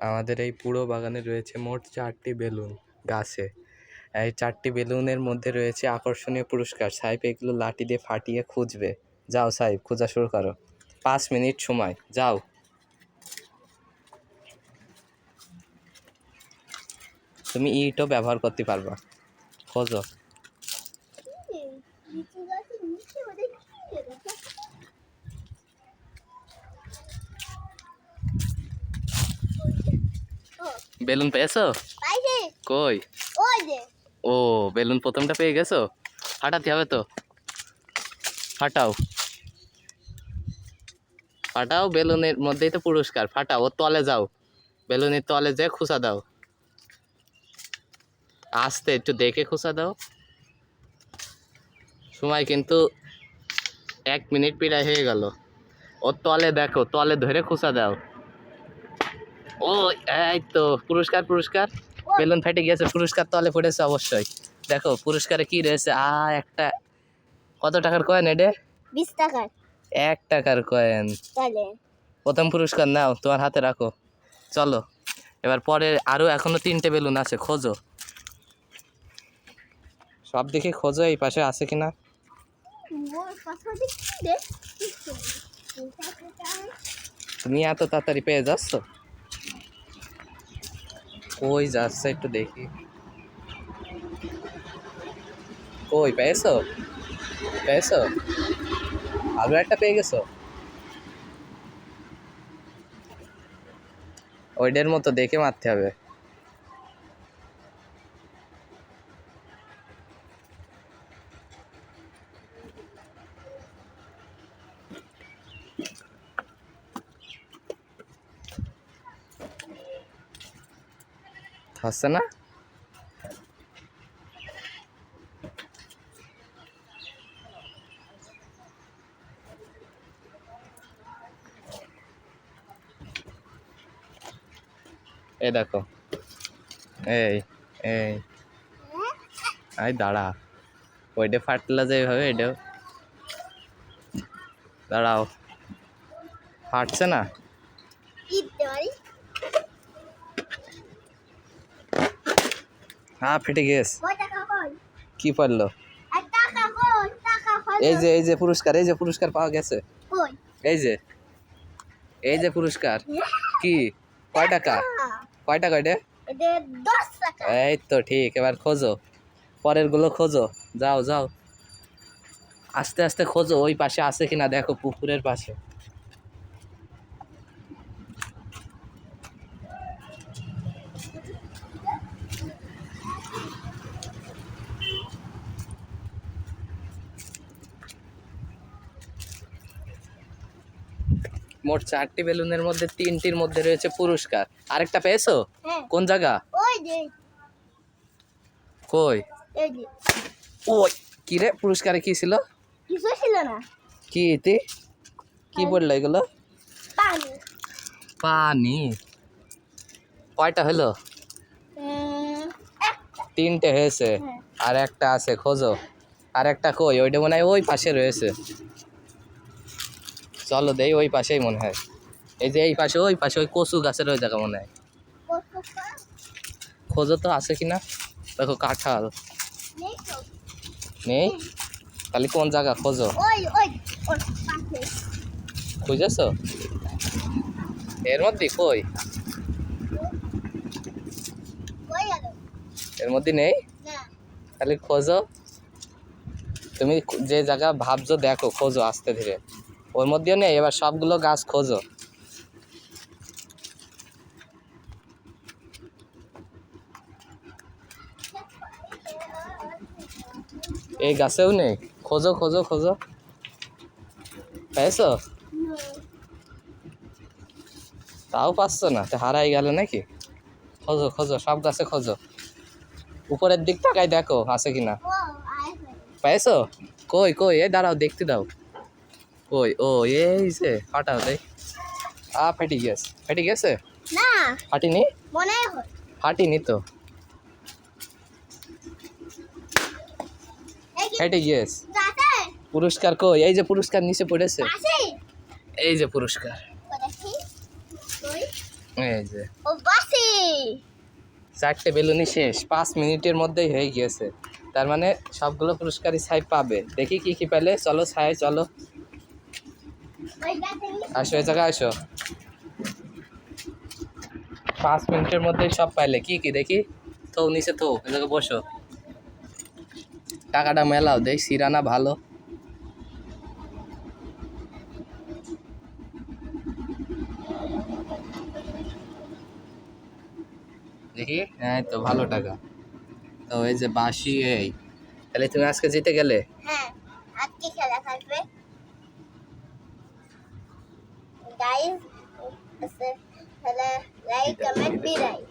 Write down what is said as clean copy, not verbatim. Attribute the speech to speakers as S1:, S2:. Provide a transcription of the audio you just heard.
S1: আমাদের এই পুরো বাগানে রয়েছে মোট 4টি বেলুন গাছে। এই 4টি বেলুনের মধ্যে রয়েছে আকর্ষণীয় পুরস্কার। সাহেব এগুলো লাঠি দিয়ে ফাটিয়ে খুঁজবে। যাও সাহেব, খোঁজা শুরু করো। 5 মিনিট সময়, যাও। তুমি ইটও ব্যবহার করতে পারবা। খোঁজো। বেলুন পেয়েছো? কই? ও, বেলুন প্রথমটা পেয়ে গেছো? ফাটাতে হবে তো, ফাটাও ফাটাও। বেলুনের মধ্যেই তো পুরস্কার, ফাটাও। ওর তলে যাও, বেলুনের তলে যেয়ে খুঁচা দাও। আস্তে, একটু দেখে খুঁচা দাও। সময় কিন্তু 1 মিনিট প্রায় হয়ে গেল। ওর তলে দেখো, তলে ধরে খুঁচা দাও। ও, এই তো পুরস্কার। পুরস্কার বেলুন ফেটে গিয়েছে, পুরস্কার তলে পড়েছে অবশ্যই। দেখো পুরস্কারে কি রয়েছে। একটা কত টাকার কয়েন? এটা
S2: 20 টাকার।
S1: 1 টাকার কয়েন। প্রথম পুরস্কার নাও, তোমার হাতে রাখো। চলো এবার পরে আরো এখনো 3টে বেলুন আছে, খোঁজো। সব দিকে খোঁজো, এই পাশে আছে কিনা। তুমি এত তাড়াতাড়ি পেয়ে যাচ্ছ? কই যাচ্ছে একটু দেখি। কই পেয়েছো? পেয়েছো? আরো একটা পেয়ে গেছো? ওইটার মতো দেখে মারতে হবে। হচ্ছে না? এই দেখো, এই এই আই দাঁড়া। ওইটা ফাটলা যেভাবে এটাও দাঁড়াও। ফাটছে না? হ্যাঁ, ফেটে গেছে। কি পড়লো? এই যে পুরস্কার, এই যে পুরস্কার পাওয়া গেছে। এই যে পুরস্কার। কি? কয় টাকা? কয় টাকা এটা?
S2: 10 টাকা।
S1: এই তো ঠিক। এবার খোঁজো, পরের গুলো খোঁজো। যাও যাও, আস্তে আস্তে খোঁজো। ওই পাশে আছে কিনা দেখো, পুকুরের পাশে। মোট 4টি বেলুনের মধ্যে 3টির মধ্যে রয়েছে পুরস্কার। আরেকটা পেয়েছো? কোন জায়গা? কই? ওই কি রে, পুরস্কারে কি ছিল?
S2: কিছু ছিল না।
S1: কি বললো এগুলো?
S2: পানি।
S1: পানি। কয়টা হলো? 3টে হয়েছে, আর একটা আছে, খোঁজো। আর একটা কই? ওইটা মনে হয় ওই পাশে রয়েছে। চলো দেই, ওই পাশেই মনে হয়। এই যে এই পাশে, ওই পাশে, ওই কচু গাছের ওই জায়গা মনে হয়। খোঁজো তো আছে কিনা। দেখো কাঁঠাল নেই, তাহলে কোন জায়গা খোঁজো। খুঁজেছো? এর মধ্যে কই? এর মধ্যে নেই, তাহলে খোঁজো। তুমি যে জায়গা ভাবছো দেখো, খোঁজো আস্তে ধীরে। ওর মধ্যেও নেই। এবার সবগুলো গাছ খোঁজো। এই গাছেও নেই। খোঁজো খোঁজো খোঁজো। পেয়েছো? তাও পাচ্ছ না, তো হারাই গেল নাকি? খোঁজো খোঁজো, সব গাছে খোঁজো। উপরের দিক তাকাই দেখো আছে কিনা। পেয়েছো? কই কই? এই দাঁড়াও, দেখতে দাও। কই? ও, এই যে ফাটাও দেই। ফেটে গেছে। ফেটে গেছে
S2: না,
S1: ফাটিনি।
S2: মনে হয়
S1: ফাটিনি তো, ফেটে গেছে। পুরস্কার কই? এই যে পুরস্কার নিচে পড়েছে। এই যে পুরস্কার। এই যে
S2: ও বাসি
S1: 4টে বেলুনই শেষ 5 মিনিটের মধ্যেই হয়ে গিয়েছে। তার মানে সবগুলো পুরস্কারই ছাই পাবে। দেখি কি কি পেলে। চলো ছাই চলো,
S2: ওই গাছে
S1: আসো এই জায়গায় আসো। 5 মিনিটের মধ্যেই সব পাইলে। কি কি দেখি, থো নিচে থো, এই জায়গায় বসো। টাকাটা মেলাও, দেখ সিরানা ভালো। দেখি, হ্যাঁ তো ভালো টাকা। তো এই যে বাঁশি, এই তাহলে তুমি আজকে জিতে গেলে।
S2: হ্যাঁ আজকে খেলা থাকবে গাইস, তাহলে লাইক কমেন্ট বিদায়।